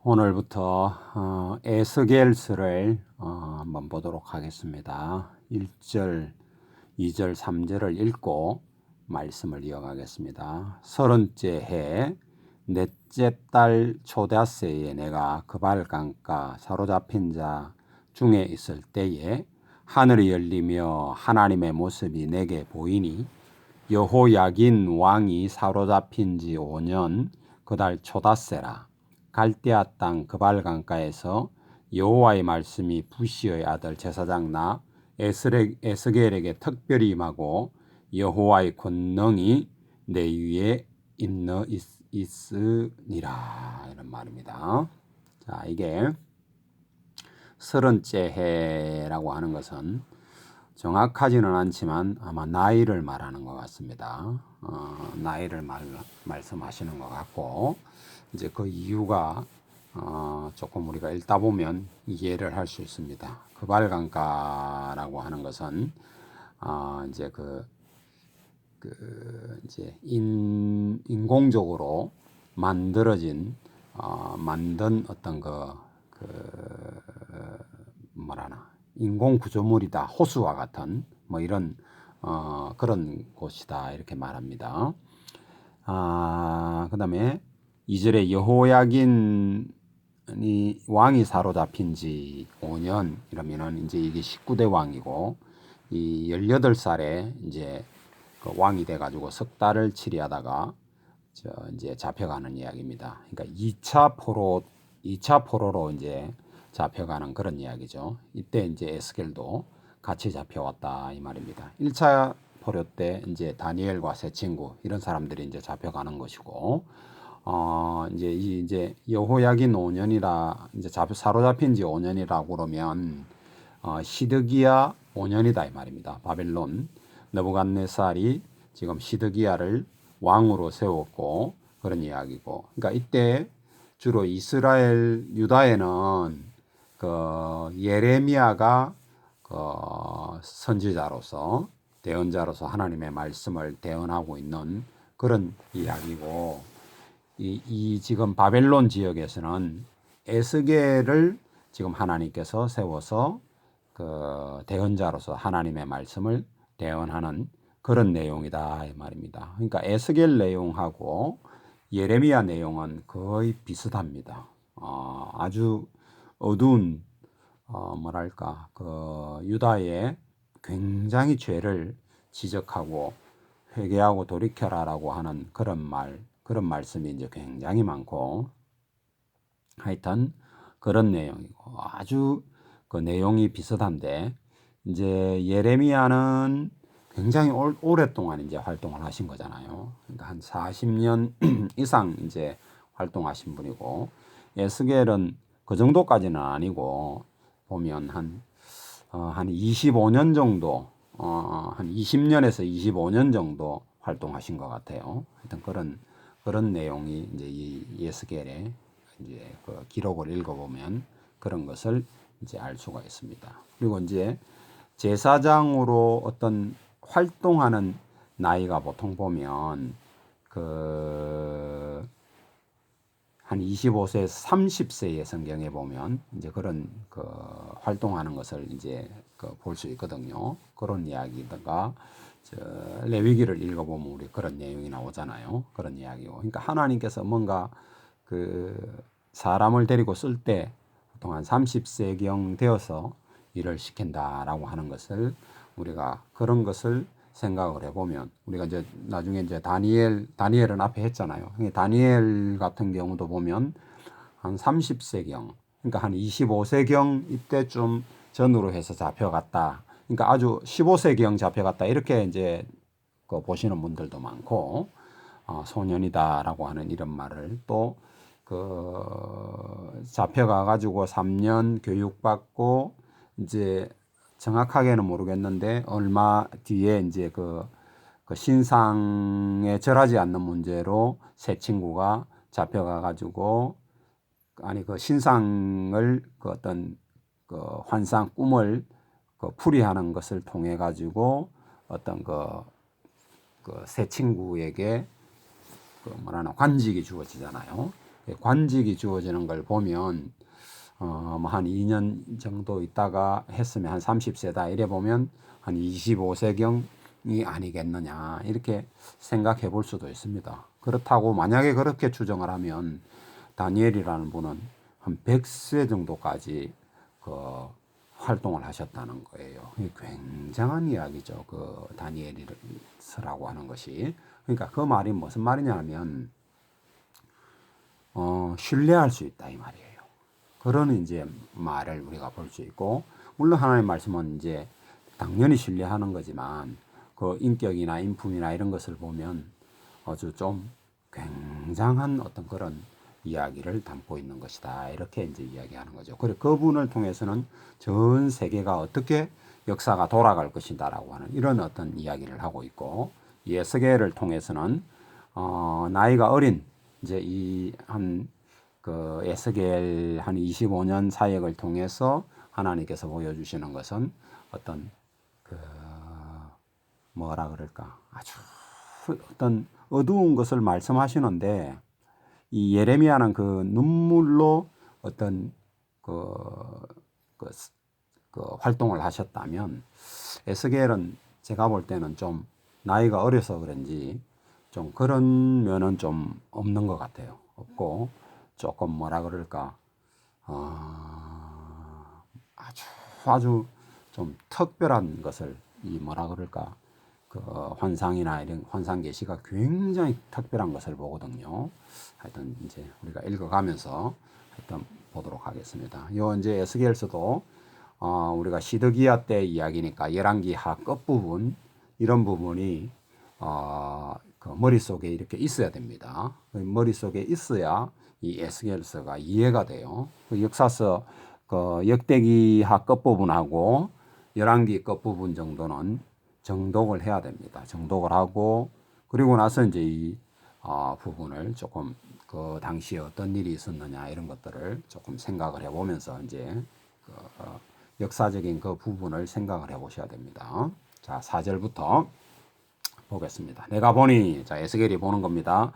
오늘부터 에스겔서를 한번 보도록 하겠습니다. 1절, 2절, 3절을 읽고 말씀을 이어가겠습니다. 30째 해 넷째 달 초닷새에 내가 그발강가 사로잡힌 자 중에 있을 때에 하늘이 열리며 하나님의 모습이 내게 보이니 여호야긴 왕이 사로잡힌 지 5년 그달 초닷새라. 갈대아 땅 그발강가에서 여호와의 말씀이 부시의 아들 제사장 나 에스겔에게 특별히 임하고 여호와의 권능이 내 위에 있으니라 이런 말입니다. 자, 이게 30째 해라고 하는 것은 정확하지는 않지만 아마 나이를 말하는 것 같습니다. 나이를 말씀하시는 것 같고, 이제 그 이유가 조금 우리가 읽다 보면 이해를 할 수 있습니다. 그발강가라고 하는 것은 이제 이제 인공적으로 만들어진 만든 어떤 뭐라나 인공 구조물이다, 호수와 같은 뭐 이런 그런 곳이다 이렇게 말합니다. 그다음에 2절에 여호야긴이 왕이 사로잡힌 지 5년 이러면은 이제 이게 19대 왕이고 이 18살에 이제 그 왕이 돼 가지고 석 달을 치리하다가 이제 잡혀가는 이야기입니다. 그러니까 2차 포로로 이제 잡혀가는 그런 이야기죠. 이때 이제 에스겔도 같이 잡혀왔다 이 말입니다. 1차 포로 때 이제 다니엘과 세 친구 이런 사람들이 이제 잡혀가는 것이고, 이제 여호야긴 5년이라 이제 사로잡힌 지 5년이라고 그러면 시드기야 5년이다 이 말입니다. 바벨론 느부갓네살이 지금 시드기야를 왕으로 세웠고 그런 이야기고, 그러니까 이때 주로 이스라엘 유다에는 그 예레미야가 그 선지자로서 대언자로서 하나님의 말씀을 대언하고 있는 그런 이야기고, 이 지금 바벨론 지역에서는 에스겔을 지금 하나님께서 세워서 그 대언자로서 하나님의 말씀을 대언하는 그런 내용이다 이 말입니다. 그러니까 에스겔 내용하고 예레미야 내용은 거의 비슷합니다. 아주 어두운 뭐랄까 그 유다의 굉장히 죄를 지적하고 회개하고 돌이켜라라고 하는 그런 말씀이 이제 굉장히 많고, 하여튼 그런 내용이고 아주 그 내용이 비슷한데, 이제 예레미야는 굉장히 오랫동안 이제 활동을 하신 거잖아요. 그러니까 한 40년 이상 이제 활동하신 분이고, 에스겔은 그 정도까지는 아니고 보면 한 25년 정도, 한 20년에서 25년 정도 활동하신 것 같아요. 하여튼 그런 내용이 이제 이 에스겔의 이제 그 기록을 읽어보면 그런 것을 이제 알 수가 있습니다. 그리고 이제 제사장으로 어떤 활동하는 나이가 보통 보면 한 25세, 30세의 성경에 보면 이제 그런 활동하는 것을 이제 볼 수 있거든요. 그런 이야기가 레위기를 읽어보면 우리 그런 내용이 나오잖아요. 그런 이야기고. 그러니까 하나님께서 뭔가 사람을 데리고 쓸 때 보통 한 30세경 되어서 일을 시킨다라고 하는 것을 우리가 그런 것을 생각을 해보면, 우리가 이제 나중에 이제 다니엘은 앞에 했잖아요. 다니엘 같은 경우도 보면 한 30세경, 그러니까 한 25세경 이때쯤 전후로 해서 잡혀갔다. 그러니까 아주 15세경 잡혀갔다 이렇게 이제 보시는 분들도 많고, 소년이다라고 하는 이런 말을 또 잡혀가 가지고 3년 교육받고 이제 정확하게는 모르겠는데 얼마 뒤에 이제 그 신상에 절하지 않는 문제로 세 친구가 잡혀가 가지고, 그 신상을 어떤 환상 꿈을 풀이하는 것을 통해 가지고 어떤 세 친구에게 관직이 주어지잖아요. 관직이 주어지는 걸 보면 뭐 한 2년 정도 있다가 했으면 한 30세다 이래 보면 한 25세경이 아니겠느냐 이렇게 생각해 볼 수도 있습니다. 그렇다고 만약에 그렇게 추정을 하면 다니엘이라는 분은 한 100세 정도까지 그 활동을 하셨다는 거예요. 굉장한 이야기죠. 그 다니엘서라고 하는 것이. 그러니까 그 말이 무슨 말이냐면 신뢰할 수 있다 이 말이에요. 그런 이제 말을 우리가 볼 수 있고, 물론 하나님의 말씀은 이제 당연히 신뢰하는 거지만 그 인격이나 인품이나 이런 것을 보면 아주 좀 굉장한 어떤 그런 이야기를 담고 있는 것이다. 이렇게 이제 이야기하는 거죠. 그리고 그분을 통해서는 전 세계가 어떻게 역사가 돌아갈 것이다라고 하는 이런 어떤 이야기를 하고 있고, 예스겔을 통해서는 나이가 어린 이제 이 한 그 에스겔 한 25년 사역을 통해서 하나님께서 보여주시는 것은 어떤 그 뭐라 그럴까 아주 어떤 어두운 것을 말씀하시는데, 이 예레미야는 그 눈물로 어떤 그, 그, 그 활동을 하셨다면 에스겔은 제가 볼 때는 좀 나이가 어려서 그런지 좀 그런 면은 좀 없는 것 같아요. 없고 조금 뭐라 그럴까 아주 좀 특별한 것을 이 뭐라 그럴까 그 환상이나 이런 환상 계시가 굉장히 특별한 것을 보거든요. 하여튼 이제 우리가 읽어가면서 하여튼 보도록 하겠습니다. 요 이제 에스겔서도 우리가 시드기야 때 이야기니까 열왕기하 끝부분 이런 부분이 그 머릿속에 이렇게 있어야 됩니다. 머릿속에 있어야 이 에스겔서가 이해가 돼요. 그 역사서 그 역대기하 끝부분하고 열왕기 끝부분 정도는 정독을 해야 됩니다. 정독을 하고 그리고 나서 이제 이 부분을 조금 그 당시에 어떤 일이 있었느냐 이런 것들을 조금 생각을 해보면서 이제 그 역사적인 그 부분을 생각을 해보셔야 됩니다. 자, 4절부터 보겠습니다. 내가 보니, 자, 에스겔이 보는 겁니다.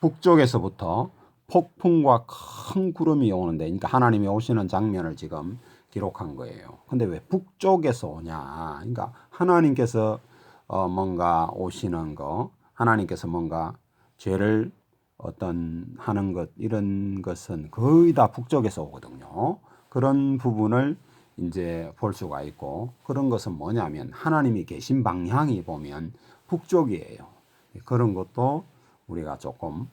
북쪽에서부터 폭풍과 큰 구름이 오는데, 그러니까 하나님이 오시는 장면을 지금 기록한 거예요. 근데 왜 북쪽에서 오냐? 그러니까 하나님께서 뭔가 오시는 거, 하나님께서 뭔가 죄를 어떤 하는 것, 이런 것은 거의 다 북쪽에서 오거든요. 그런 부분을 이제 볼 수가 있고, 그런 것은 뭐냐면 하나님이 계신 방향이 보면 북쪽이에요. 그런 것도 우리가 조금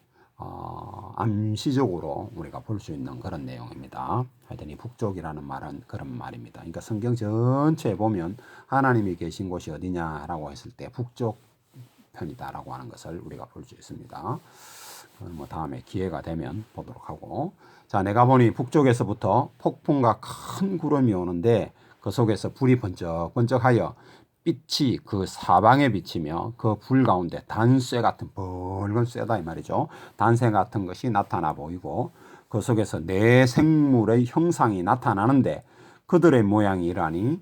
암시적으로 우리가 볼 수 있는 그런 내용입니다. 하여튼 이 북쪽이라는 말은 그런 말입니다. 그러니까 성경 전체에 보면 하나님이 계신 곳이 어디냐라고 했을 때 북쪽 편이다라고 하는 것을 우리가 볼 수 있습니다. 뭐 다음에 기회가 되면 보도록 하고, 자, 내가 보니 북쪽에서부터 폭풍과 큰 구름이 오는데 그 속에서 불이 번쩍번쩍하여 빛이 그 사방에 비치며 그 불 가운데 단쇠 같은 붉은 쇠다 이 말이죠. 단쇠 같은 것이 나타나 보이고 그 속에서 네 생물의 형상이 나타나는데 그들의 모양이 이러하니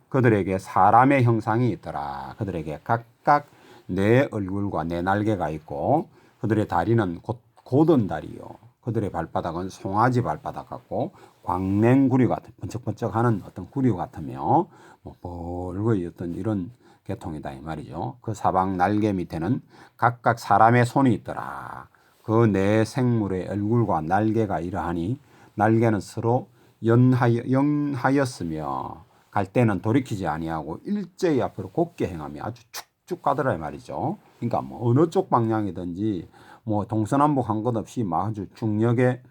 그들에게 사람의 형상이 있더라. 그들에게 각각 네 얼굴과 네 날개가 있고 그들의 다리는 곧은 다리요. 그들의 발바닥은 송아지 발바닥 같고 광냉구리 같은 번쩍번쩍하는 어떤 구리 같으며 뭐 뻘거이 어떤 이런 계통이다 이 말이죠. 그 사방 날개 밑에는 각각 사람의 손이 있더라. 그 네 생물의 얼굴과 날개가 이러하니 날개는 서로 연하였으며 갈 때는 돌이키지 아니하고 일제히 앞으로 곧게 행하며 아주 축축 가더라 이 말이죠. 그러니까 뭐 어느 쪽 방향이든지 뭐 동서남북 한 것 없이 막 아주 중력에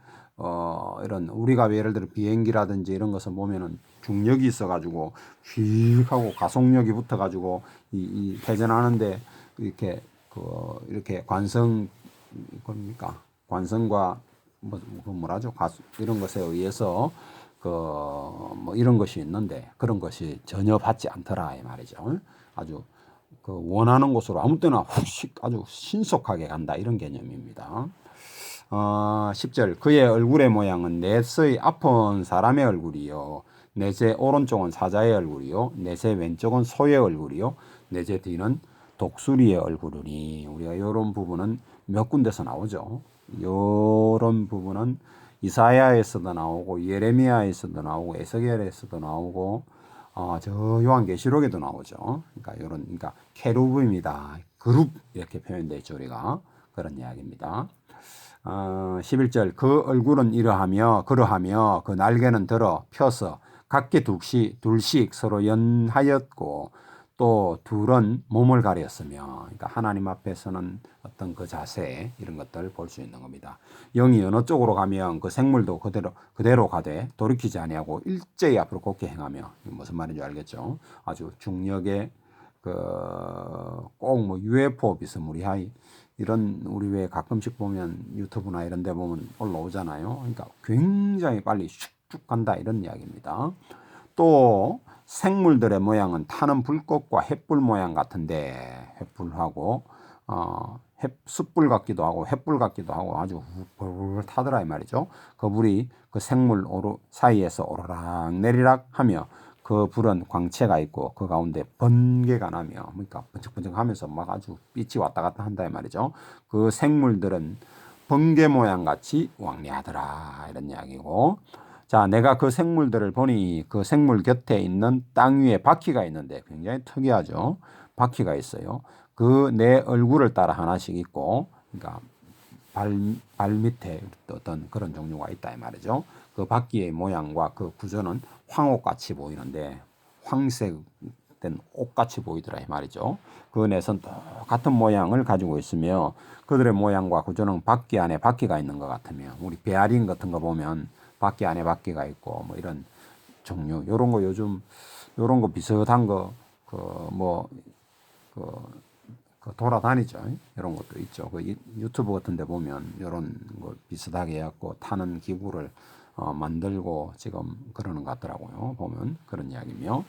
이런 우리가 예를 들어 비행기라든지 이런 것을 보면은 중력이 있어가지고 휙 하고 가속력이 붙어가지고 이 회전하는데 이렇게 이렇게 겁니까 관성과 뭐라죠 이런 것에 의해서 뭐 이런 것이 있는데 그런 것이 전혀 받지 않더라 이 말이죠. 아주 그 원하는 곳으로 아무 때나 훅 아주 신속하게 간다 이런 개념입니다. 10절 그의 얼굴의 모양은 넷의 앞은 사람의 얼굴이요 넷의 오른쪽은 사자의 얼굴이요 넷의 왼쪽은 소의 얼굴이요 넷의 뒤는 독수리의 얼굴이니 우리가 이런 부분은 몇 군데서 나오죠. 요런 부분은 이사야에서도 나오고 예레미야에서도 나오고 에스겔에서도 나오고 저 요한계시록에도 나오죠. 그러니까 요런 그러니까 케루빔이다. 그룹 이렇게 표현돼 있죠. 우리가 그런 이야기입니다. 11절 그 얼굴은 그러하며 그 날개는 들어 펴서 각기 둘씩 서로 연하였고 또 둘은 몸을 가렸으며 그러니까 하나님 앞에서는 어떤 그 자세 이런 것들 볼 수 있는 겁니다. 영이 어느 쪽으로 가면 그 생물도 그대로 가되 돌이키지 아니하고 일제히 앞으로 곧게 행하며 무슨 말인지 알겠죠? 아주 중력의 꼭 뭐 UFO 비스무리하이 이런 우리 왜 가끔씩 보면 유튜브나 이런 데 보면 올라오잖아요. 그러니까 굉장히 빨리 슉슉 간다 이런 이야기입니다. 또 생물들의 모양은 타는 불꽃과 횃불 모양 같은데 횃불하고 숯불 같기도 하고 횃불 같기도 하고 아주 불불 타더라 이 말이죠. 그 불이 그 생물 사이에서 오르락 내리락 하며 그 불은 광채가 있고 그 가운데 번개가 나며 그러니까 번쩍번쩍하면서 막 아주 빛이 왔다 갔다 한다 이 말이죠. 그 생물들은 번개 모양 같이 왕래하더라 이런 이야기고. 자, 내가 그 생물들을 보니 그 생물 곁에 있는 땅 위에 바퀴가 있는데 굉장히 특이하죠. 바퀴가 있어요. 그 내 얼굴을 따라 하나씩 있고, 그러니까 발 밑에 어떤 그런 종류가 있다 이 말이죠. 그 바퀴의 모양과 그 구조는 황옥같이 보이는데 황색된 옷같이 보이더라 이 말이죠. 그 넷은 똑같은 모양을 가지고 있으며 그들의 모양과 구조는 바퀴 안에 바퀴가 있는 것 같으며 우리 베아링 같은 거 보면 바퀴 안에 바퀴가 있고 뭐 이런 종류 요런 거 요즘 요런 거 비슷한 거 돌아다니죠. 이런 것도 있죠. 그 유튜브 같은 데 보면 이런 거 비슷하게 해갖고 타는 기구를 만들고 지금 그러는 것 같더라고요. 보면 그런 이야기며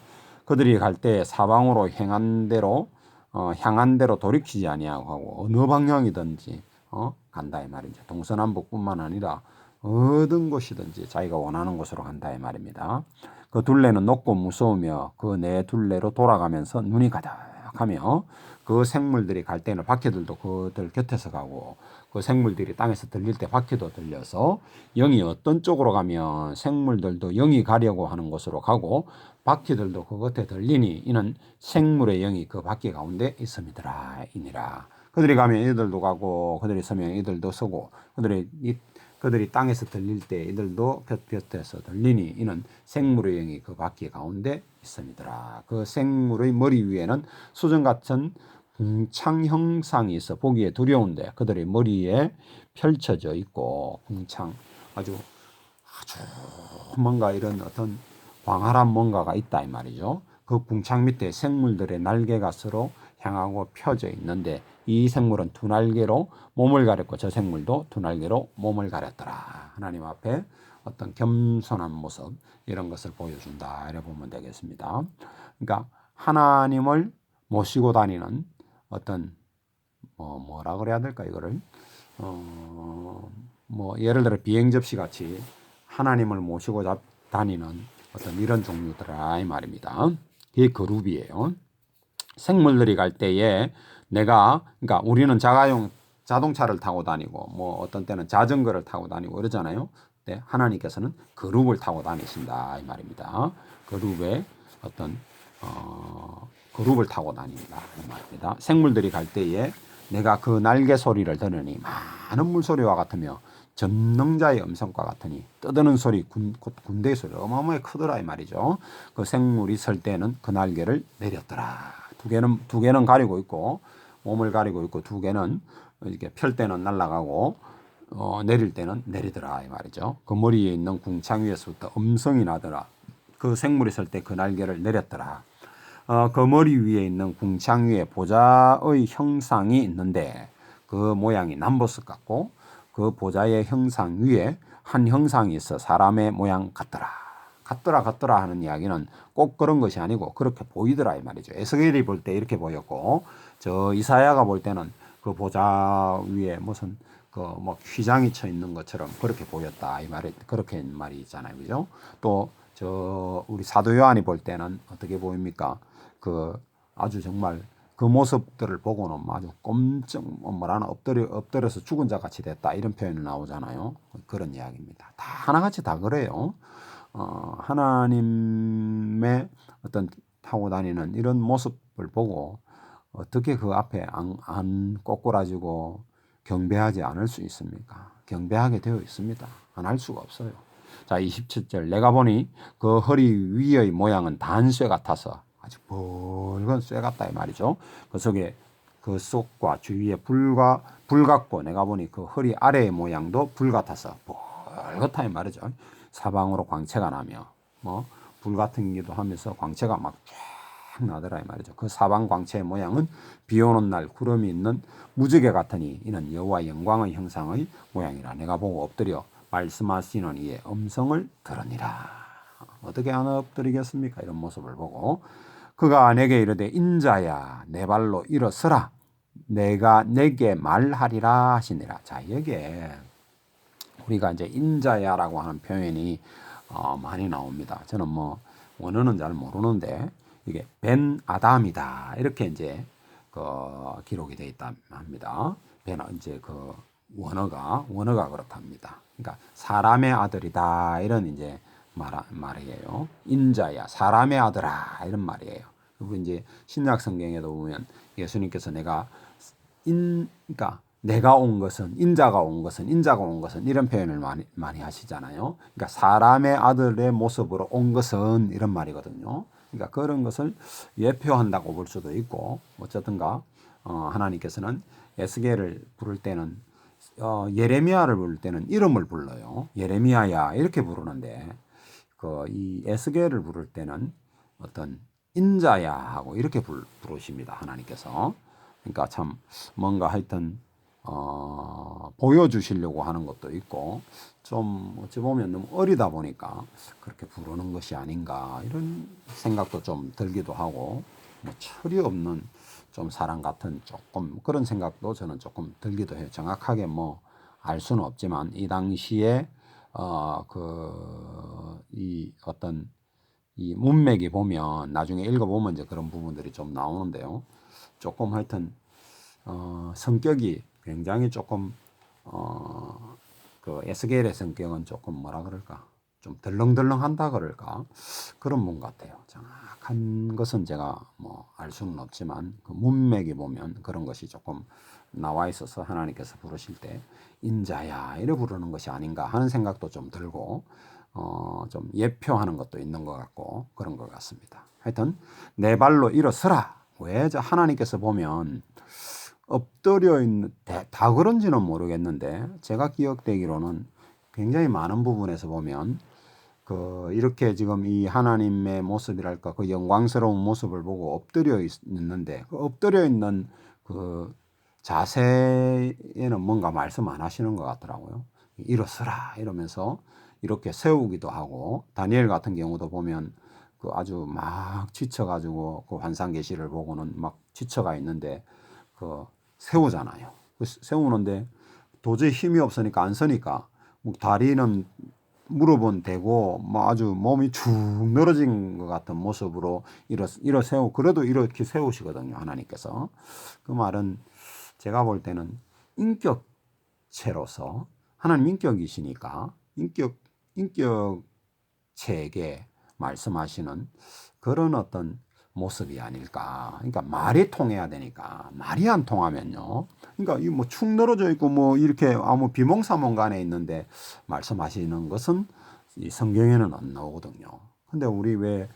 그들이 갈 때 사방으로 향한 대로 돌이키지 아니하고 어느 방향이든지 간다 이 말이죠. 동서남북뿐만 아니라 어떤 곳이든지 자기가 원하는 곳으로 간다 이 말입니다. 그 둘레는 높고 무서우며 그 네 둘레로 돌아가면서 눈이 가득하며 그 생물들이 갈 때는 바퀴들도 그들 곁에서 가고 그 생물들이 땅에서 들릴 때 바퀴도 들려서 영이 어떤 쪽으로 가면 생물들도 영이 가려고 하는 곳으로 가고 바퀴들도 그 곁에 들리니 이는 생물의 영이 그 바퀴 가운데 있음이더라 이니라. 그들이 가면 이들도 가고 그들이 서면 이들도 서고 그들이 땅에서 들릴 때 이들도 곁에서 들리니 이는 생물의 영이 그 바퀴 가운데 있음이더라. 그 생물의 머리 위에는 수정 같은 궁창 형상이 있어 보기에 두려운데 그들의 머리에 펼쳐져 있고 궁창 아주 뭔가 이런 어떤 광활한 뭔가가 있다 이 말이죠. 그 궁창 밑에 생물들의 날개가 서로 향하고 펴져 있는데 이 생물은 두 날개로 몸을 가렸고 저 생물도 두 날개로 몸을 가렸더라. 하나님 앞에 어떤 겸손한 모습 이런 것을 보여준다 이렇게 보면 되겠습니다. 그러니까 하나님을 모시고 다니는 어떤 뭐라 그래야 될까 이거를 뭐 예를 들어 비행 접시 같이 하나님을 모시고 다니는 어떤 이런 종류더라 이 말입니다. 이게 그룹이에요. 생물들이 갈 때에 그러니까 우리는 자동차를 타고 다니고 뭐 어떤 때는 자전거를 타고 다니고 그러잖아요. 네, 하나님께서는 그룹을 타고 다니신다 이 말입니다. 그룹의 어떤 그룹을 타고 다닌다 이 말입니다. 생물들이 갈 때에 내가 그 날개 소리를 들으니 많은 물소리와 같으며 전능자의 음성과 같으니 떠드는 소리 군대의 소리 어마어마하게 크더라 이 말이죠. 그 생물이 설 때는 그 날개를 내렸더라. 두 개는 가리고 있고 몸을 가리고 있고 두 개는 이렇게 펼 때는 날아가고 내릴 때는 내리더라 이 말이죠. 그 머리에 있는 궁창 위에서부터 음성이 나더라. 그 생물이 설 때 그 날개를 내렸더라. 그 머리 위에 있는 궁창 위에 보좌의 형상이 있는데 그 모양이 남보석 같고 그 보좌의 형상 위에 한 형상이 있어 사람의 모양 같더라 하는 이야기는 꼭 그런 것이 아니고 그렇게 보이더라 이 말이죠. 에스겔이 볼 때 이렇게 보였고 저 이사야가 볼 때는 그 보좌 위에 무슨 그 뭐 휘장이 쳐 있는 것처럼 그렇게 보였다 이 말이 그렇게 말이 있잖아요, 그죠? 또 저 우리 사도 요한이 볼 때는 어떻게 보입니까? 그 아주 정말 그 모습들을 보고는 아주 꼼짝 뭐라나 엎드려서 죽은 자 같이 됐다 이런 표현이 나오잖아요. 그런 이야기입니다. 다 하나같이 다 그래요. 하나님의 어떤 타고 다니는 이런 모습을 보고 어떻게 그 앞에 안 꼬꾸라지고 경배하지 않을 수 있습니까? 경배하게 되어 있습니다. 안 할 수가 없어요. 자, 27절. 내가 보니 그 허리 위의 모양은 단쇠 같아서 아주 붉은 쇠 같다 이 말이죠. 그 속에 그 속과 주위에 불 같고 내가 보니 그 허리 아래의 모양도 불 같아서 붉었다 이 말이죠. 사방으로 광채가 나며 뭐 불 같은 기도 하면서 광채가 막 쫙 나더라 이 말이죠. 그 사방 광채의 모양은 비 오는 날 구름이 있는 무지개 같으니 이는 여호와 영광의 형상의 모양이라. 내가 보고 엎드려 말씀하시는 이의 음성을 들으니라. 어떻게 안 엎드리겠습니까? 이런 모습을 보고 그가 내게 이르되 인자야 내 발로 일어서라 내가 내게 말하리라 하시니라. 자, 여기에 우리가 이제 인자야라고 하는 표현이 많이 나옵니다. 저는 뭐 원어는 잘 모르는데 이게 벤 아담이다 이렇게 이제 그 기록이 되어 있다 합니다. 이제 그 원어가 그렇답니다. 그러니까 사람의 아들이다 이런 이제 말이에요. 인자야 사람의 아들아 이런 말이에요. 그리고 이제 신약 성경에도 보면 예수님께서 그러니까 내가 온 것은 인자가 온 것은 이런 표현을 많이 하시잖아요. 그러니까 사람의 아들의 모습으로 온 것은 이런 말이거든요. 그러니까 그런 것을 예표한다고 볼 수도 있고 어쨌든가 하나님께서는 에스겔을 부를 때는 예레미야를 부를 때는 이름을 불러요. 예레미야야 이렇게 부르는데 이 에스겔을 부를 때는 어떤 인자야 하고 이렇게 부르십니다. 하나님께서. 그러니까 참 뭔가 하여튼 보여주시려고 하는 것도 있고 좀 어찌 보면 너무 어리다 보니까 그렇게 부르는 것이 아닌가 이런 생각도 좀 들기도 하고 뭐 철이 없는 좀 사람 같은 조금 그런 생각도 저는 조금 들기도 해요. 정확하게 뭐 알 수는 없지만 이 당시에 이 어떤 이 문맥이 보면 나중에 읽어보면 이제 그런 부분들이 좀 나오는데요. 조금 하여튼 성격이 굉장히 조금 그 에스겔의 성격은 조금 뭐라 그럴까 좀 덜렁덜렁한다 그럴까 그런 분 같아요. 정확한 것은 제가 뭐 알 수는 없지만 그 문맥이 보면 그런 것이 조금 나와 있어서 하나님께서 부르실 때 인자야 이래 부르는 것이 아닌가 하는 생각도 좀 들고 좀 예표하는 것도 있는 것 같고 그런 것 같습니다. 하여튼 내 발로 일어서라. 왜 하나님께서 보면 엎드려 있는 다 그런지는 모르겠는데 제가 기억되기로는 굉장히 많은 부분에서 보면 이렇게 지금 이 하나님의 모습이랄까 그 영광스러운 모습을 보고 엎드려 있는데 그 엎드려 있는 그 자세에는 뭔가 말씀 안 하시는 것 같더라고요. 일어서라 이러면서 이렇게 세우기도 하고 다니엘 같은 경우도 보면 그 아주 막 지쳐가지고 그 환상 계시를 보고는 막 지쳐가 있는데 세우잖아요. 세우는데 도저히 힘이 없으니까 안 서니까 다리는 무릎은 대고 뭐 아주 몸이 축 늘어진 것 같은 모습으로 일어 세우고 그래도 이렇게 세우시거든요. 하나님께서. 그 말은 제가 볼 때는 인격체로서 하나님 인격이시니까 인격체에게 말씀하시는 그런 어떤 모습이 아닐까. 그러니까 말이 통해야 되니까 말이 안 통하면요. 그러니까 이 뭐 축 늘어져 있고 뭐 이렇게 아무 비몽사몽간에 있는데 말씀하시는 것은 이 성경에는 안 나오거든요. 근데 우리 왜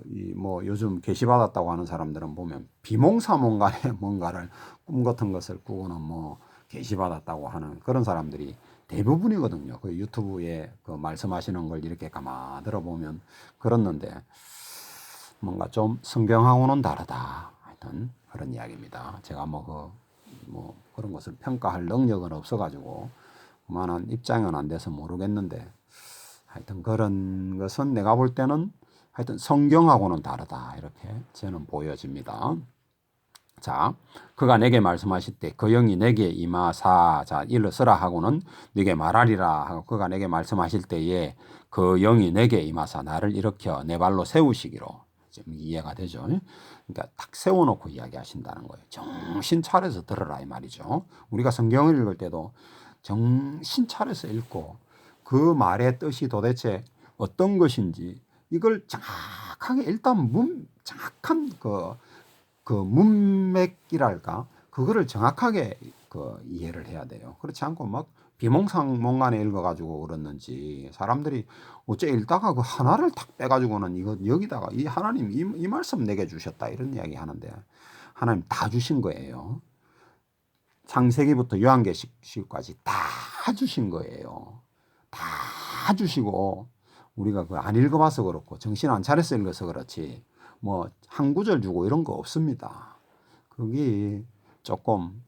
이 뭐 요즘 계시 받았다고 하는 사람들은 보면 비몽사몽간에 뭔가를 꿈 같은 것을 꾸고는 뭐 계시 받았다고 하는 그런 사람들이 대부분이거든요. 그 유튜브에 그 말씀하시는 걸 이렇게 가만 들어보면 그렇는데 뭔가 좀 성경하고는 다르다. 하여튼 그런 이야기입니다. 제가 뭐 그런 것을 평가할 능력은 없어가지고 그만한 입장은 안 돼서 모르겠는데 하여튼 그런 것은 내가 볼 때는 하여튼 성경하고는 다르다. 이렇게 저는 보여집니다. 자, 그가 내게 말씀하실 때 그 영이 내게 임하사 자 일어서라 하고는 네게 말하리라 하고 그가 내게 말씀하실 때에 그 영이 내게 임하사 나를 일으켜 내 발로 세우시기로 좀 이해가 되죠. 그러니까 딱 세워놓고 이야기하신다는 거예요. 정신 차려서 들어라 이 말이죠. 우리가 성경을 읽을 때도 정신 차려서 읽고 그 말의 뜻이 도대체 어떤 것인지 이걸 정확하게 일단 정확한 그 문맥이랄까 그거를 정확하게 이해를 해야 돼요. 그렇지 않고 막 비몽사몽간에 읽어가지고 그랬는지 사람들이 어째 읽다가 그 하나를 탁 빼가지고는 이거 여기다가 이 하나님 이 말씀 내게 주셨다 이런 이야기 하는데 하나님 다 주신 거예요. 창세기부터 요한계시까지 다 주신 거예요. 다 주시고 우리가 그 안 읽어봐서 그렇고 정신 안 차려서 읽어서 그렇지 뭐 한 구절 주고 이런 거 없습니다. 그게 조금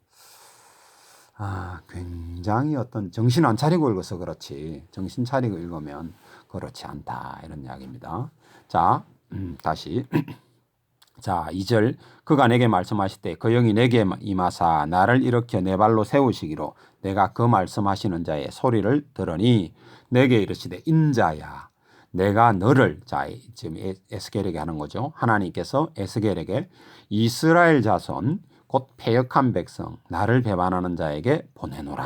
굉장히 어떤 정신 안 차리고 읽어서 그렇지 정신 차리고 읽으면 그렇지 않다 이런 이야기입니다. 자 다시 자 2절 그가 내게 말씀하실 때 그 영이 내게 임하사 나를 일으켜 내 발로 세우시기로 내가 그 말씀하시는 자의 소리를 들으니 내게 이르시되 인자야 내가 너를 자 지금 에스겔에게 하는 거죠. 하나님께서 에스겔에게 이스라엘 자손 곧 패역한 백성 나를 배반하는 자에게 보내노라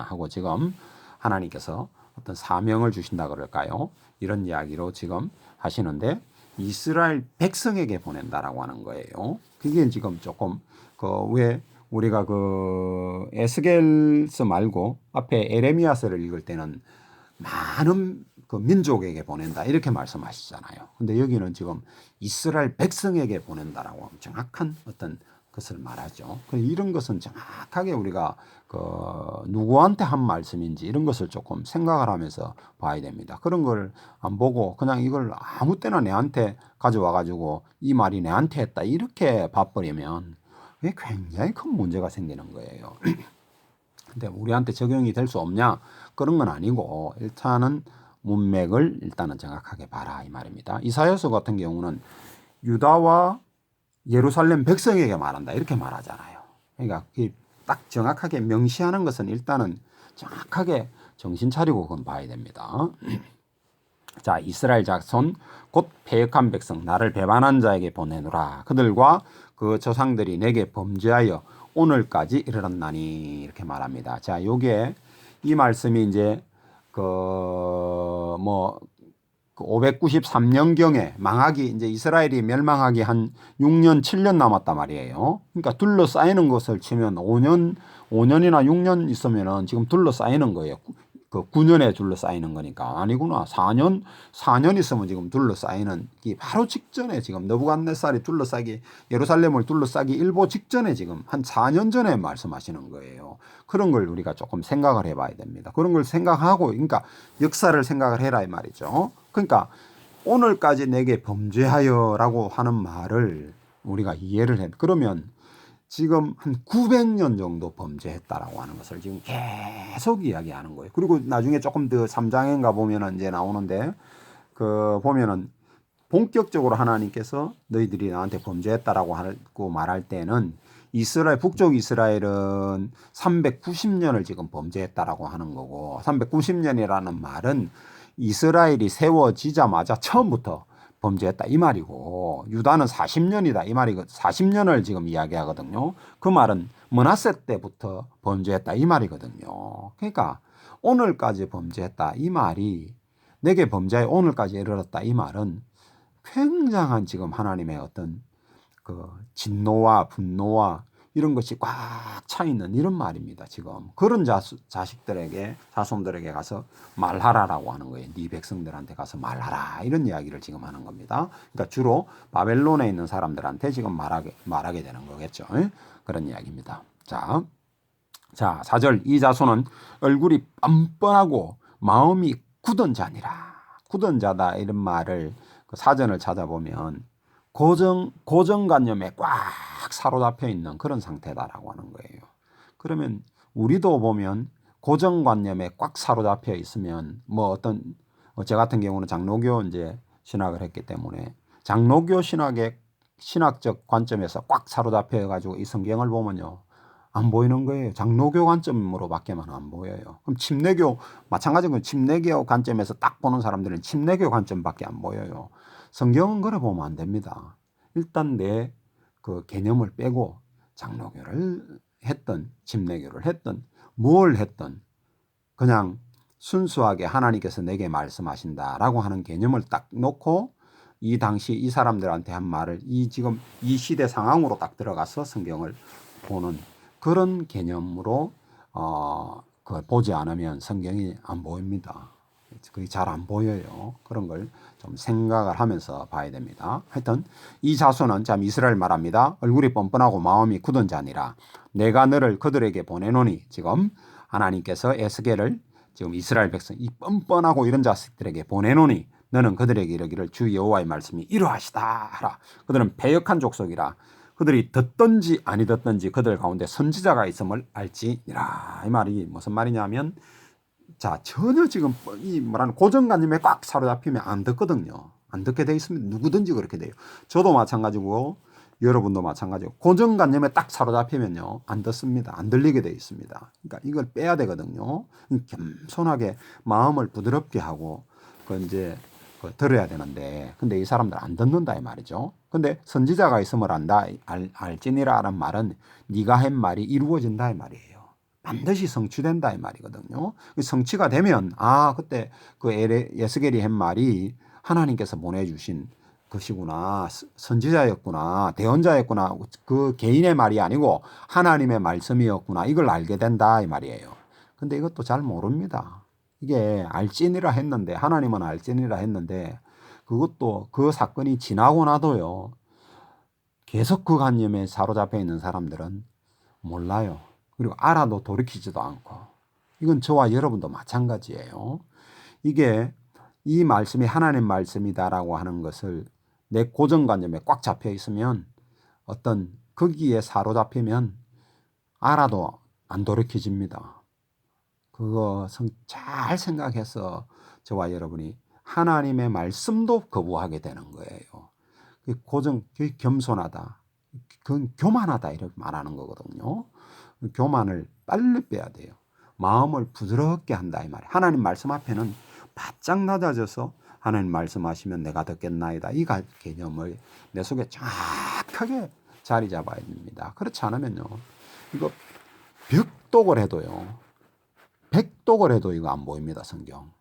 하고 지금 하나님께서 어떤 사명을 주신다 그럴까요? 이런 이야기로 지금 하시는데 이스라엘 백성에게 보낸다라고 하는 거예요. 그게 지금 조금 왜 우리가 그 에스겔서 말고 앞에 에레미야서를 읽을 때는 많은 그 민족에게 보낸다 이렇게 말씀하시잖아요. 근데 여기는 지금 이스라엘 백성에게 보낸다라고 정확한 어떤 것을 말하죠. 이런 것은 정확하게 우리가 그 누구한테 한 말씀인지 이런 것을 조금 생각을 하면서 봐야 됩니다. 그런 걸 안 보고 그냥 이걸 아무 때나 내한테 가져와 가지고 이 말이 내한테 했다 이렇게 봐버리면 굉장히 큰 문제가 생기는 거예요. 근데 우리한테 적용이 될 수 없냐? 그런 건 아니고 일단은 문맥을 일단은 정확하게 봐라 이 말입니다. 이사야서 같은 경우는 유다와 예루살렘 백성에게 말한다 이렇게 말하잖아요. 그러니까 딱 정확하게 명시하는 것은 일단은 정확하게 정신 차리고 그건 봐야 됩니다. 자 이스라엘 자손 곧 패역한 백성 나를 배반한 자에게 보내노라 그들과 그 조상들이 내게 범죄하여 오늘까지 이르렀나니 이렇게 말합니다. 자 요게 이 말씀이 이제 그 593년경에 망하기 이제 이스라엘이 멸망하기 한 6년 7년 남았단 말이에요. 그러니까 둘러싸이는 것을 치면 5년이나 6년 있으면은 지금 둘러싸이는 거예요. 그 9년에 둘러싸이는 거니까 아니구나. 4년 있으면 지금 둘러싸이는 이 바로 직전에 지금 느부갓네살이 예루살렘을 둘러싸기 일보 직전에 지금 한 4년 전에 말씀하시는 거예요. 그런 걸 우리가 조금 생각을 해봐야 됩니다. 그런 걸 생각하고 그러니까 역사를 생각을 해라 이 말이죠. 그러니까 오늘까지 내게 범죄하여라고 하는 말을 우리가 이해를 해. 그러면 지금 한 900년 정도 범죄했다라고 하는 것을 지금 계속 이야기하는 거예요. 그리고 나중에 조금 더 3장인가 보면은 이제 나오는데 그 보면은 본격적으로 하나님께서 너희들이 나한테 범죄했다라고 하고 말할 때는 북쪽 이스라엘은 390년을 지금 범죄했다라고 하는 거고 390년이라는 말은 이스라엘이 세워지자마자 처음부터 범죄했다 이 말이고 유다는 40년이다 이 말이고 40년을 지금 이야기하거든요. 그 말은 므낫세 때부터 범죄했다 이 말이거든요. 그러니까 오늘까지 범죄했다 이 말이 내게 범죄에 오늘까지 이르렀다 이 말은 굉장한 지금 하나님의 어떤 그 진노와 분노와 이런 것이 꽉 차 있는 이런 말입니다. 지금 그런 자손들에게 가서 말하라라고 하는 거예요. 네 백성들한테 가서 말하라 이런 이야기를 지금 하는 겁니다. 그러니까 주로 바벨론에 있는 사람들한테 지금 말하게 되는 거겠죠. 그런 이야기입니다. 자 4절 이 자손은 얼굴이 뻔뻔하고 마음이 굳은 자니라. 굳은 자다 이런 말을 그 사전을 찾아보면 고정관념에 꽉 사로잡혀 있는 그런 상태다라고 하는 거예요. 그러면 우리도 보면 고정관념에 꽉 사로잡혀 있으면 저 같은 경우는 장로교 이제 신학을 했기 때문에 장로교 신학적 관점에서 꽉 사로잡혀 가지고 이 성경을 보면요. 안 보이는 거예요. 장로교 관점으로밖에만 안 보여요. 그럼 침례교 마찬가지로 침례교 관점에서 딱 보는 사람들은 침례교 관점밖에 안 보여요. 성경은 그래 보면 안 됩니다. 일단 내 그 개념을 빼고 장로교를 했든 침례교를 했든 뭘 했든 그냥 순수하게 하나님께서 내게 말씀하신다라고 하는 개념을 딱 놓고 이 당시 이 사람들한테 한 말을 지금 이 시대 상황으로 딱 들어가서 성경을 보는 그런 개념으로 보지 않으면 성경이 안 보입니다. 그게 잘 안 보여요. 그런 걸 좀 생각을 하면서 봐야 됩니다. 하여튼 이 자손은 참 이스라엘 말합니다. 얼굴이 뻔뻔하고 마음이 굳은 자니라. 내가 너를 그들에게 보내노니 지금 하나님께서 에스겔을 지금 이스라엘 백성 이 뻔뻔하고 이런 자식들에게 보내노니 너는 그들에게 이르기를 주 여호와의 말씀이 이러하시다 하라. 그들은 패역한 족속이라. 그들이 듣든지 아니 듣든지 그들 가운데 선지자가 있음을 알지니라. 이 말이 무슨 말이냐면 자, 전혀 지금 이 뭐라는 고정관념에 꽉 사로잡히면 안 듣거든요. 안 듣게 돼 있으면 누구든지 그렇게 돼요. 저도 마찬가지고 여러분도 마찬가지고 고정관념에 딱 사로잡히면요 안 듣습니다. 안 들리게 돼 있습니다. 그러니까 이걸 빼야 되거든요. 겸손하게 마음을 부드럽게 하고 이제 들어야 되는데 근데 이 사람들 안 듣는다 이 말이죠. 근데 선지자가 있음을 안다 알지니라라는 말은 네가 한 말이 이루어진다 이 말이에요. 반드시 성취된다 이 말이거든요. 성취가 되면 그때 그 예스겔이 한 말이 하나님께서 보내주신 것이구나, 선지자였구나, 대언자였구나, 그 개인의 말이 아니고 하나님의 말씀이었구나, 이걸 알게 된다 이 말이에요. 근데 이것도 잘 모릅니다. 이게 알지니라 했는데, 하나님은 알지니라 했는데 그것도 그 사건이 지나고 나도요 계속 그 관념에 사로잡혀 있는 사람들은 몰라요. 그리고 알아도 돌이키지도 않고. 이건 저와 여러분도 마찬가지예요. 이게 이 말씀이 하나님 말씀이다라고 하는 것을 내 고정관념에 꽉 잡혀 있으면 어떤 거기에 사로잡히면 알아도 안 돌이켜집니다. 그거 잘 생각해서 저와 여러분이 하나님의 말씀도 거부하게 되는 거예요. 그게 겸손하다. 그건 교만하다 이렇게 말하는 거거든요. 교만을 빨리 빼야 돼요. 마음을 부드럽게 한다 이 말이에요. 하나님 말씀 앞에는 바짝 낮아져서 하나님 말씀하시면 내가 듣겠나이다. 이 개념을 내 속에 정확하게 자리 잡아야 됩니다. 그렇지 않으면요. 이거 벽독을 해도요. 백독을 해도 이거 안 보입니다. 성경.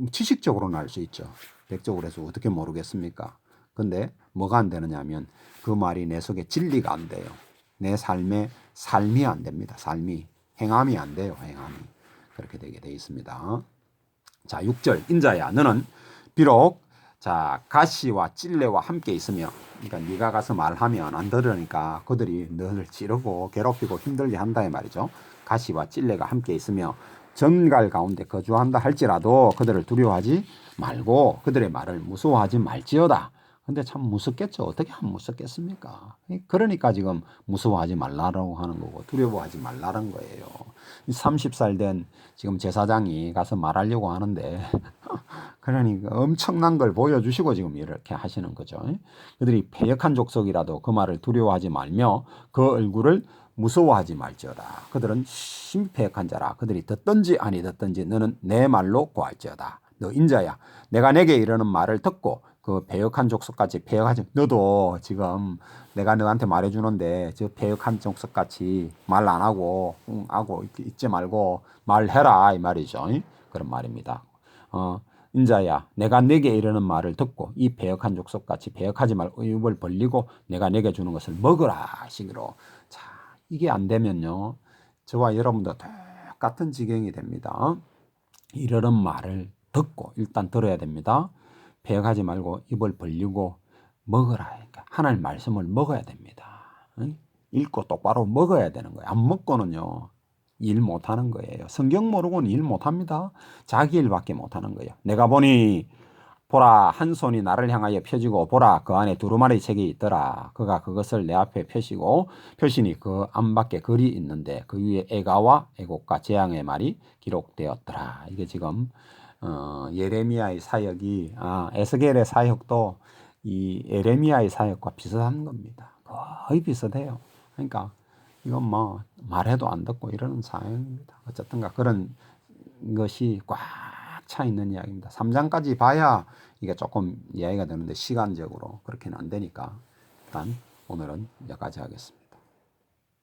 지식적으로는 알 수 있죠. 백적으로 해서 어떻게 모르겠습니까? 근데 뭐가 안 되느냐 하면 그 말이 내 속에 진리가 안 돼요. 내 삶이 안 됩니다. 행함이 안 돼요. 행함이. 그렇게 되게 돼 있습니다. 자, 6절. 인자야 너는 비록 가시와 찔레와 함께 있으며 그러니까 네가 가서 말하면 안 들으니까 그들이 너를 찌르고 괴롭히고 힘들게 한다 이 말이죠. 가시와 찔레가 함께 있으며 정갈 가운데 거주한다 할지라도 그들을 두려워하지 말고 그들의 말을 무서워하지 말지어다. 근데 참 무섭겠죠. 어떻게 하면 무섭겠습니까? 그러니까 지금 무서워하지 말라고 하는 거고 두려워하지 말라는 거예요. 30살 된 지금 제사장이 가서 말하려고 하는데 그러니까 엄청난 걸 보여주시고 지금 이렇게 하시는 거죠. 그들이 패역한 족속이라도 그 말을 두려워하지 말며 그 얼굴을 무서워하지 말지어다. 그들은 심패역한 자라. 그들이 듣든지 아니 듣든지 너는 내 말로 고할지어다. 너 인자야. 내가 내게 이러는 말을 듣고 그 패역한 족속같이 패역하지. 너도 지금 내가 너한테 말해주는데 저 패역한 족속같이 말 안 하고 하고 있지 말고 말해라 이 말이죠. 그런 말입니다. 인자야 내가 내게 이러는 말을 듣고 이 패역한 족속같이 패역하지 말고 입을 벌리고 내가 내게 주는 것을 먹으라 식으로. 자, 이게 안 되면요 저와 여러분도 똑같은 지경이 됩니다. 이러는 말을 듣고 일단 들어야 됩니다. 패역하지 말고 입을 벌리고 먹으라. 그러니까 하나님 말씀을 먹어야 됩니다. 읽고 똑바로 먹어야 되는 거예요. 안 먹고는요 일 못하는 거예요. 성경 모르고는 일 못합니다. 자기 일밖에 못하는 거예요. 내가 보니 보라 한 손이 나를 향하여 펴지고 보라 그 안에 두루마리 책이 있더라. 그가 그것을 내 앞에 펴시고 펴시니 그 안밖에 글이 있는데 그 위에 애가와 애곡과 재앙의 말이 기록되었더라. 이게 지금 예레미야의 사역이 에스겔의 사역도 이 예레미야의 사역과 비슷한 겁니다. 거의 비슷해요. 그러니까 이건 뭐 말해도 안 듣고 이러는 상황입니다. 어쨌든가 그런 것이 꽉 차 있는 이야기입니다. 3장까지 봐야 이게 조금 이해가 되는데 시간적으로 그렇게는 안 되니까 일단 오늘은 여기까지 하겠습니다.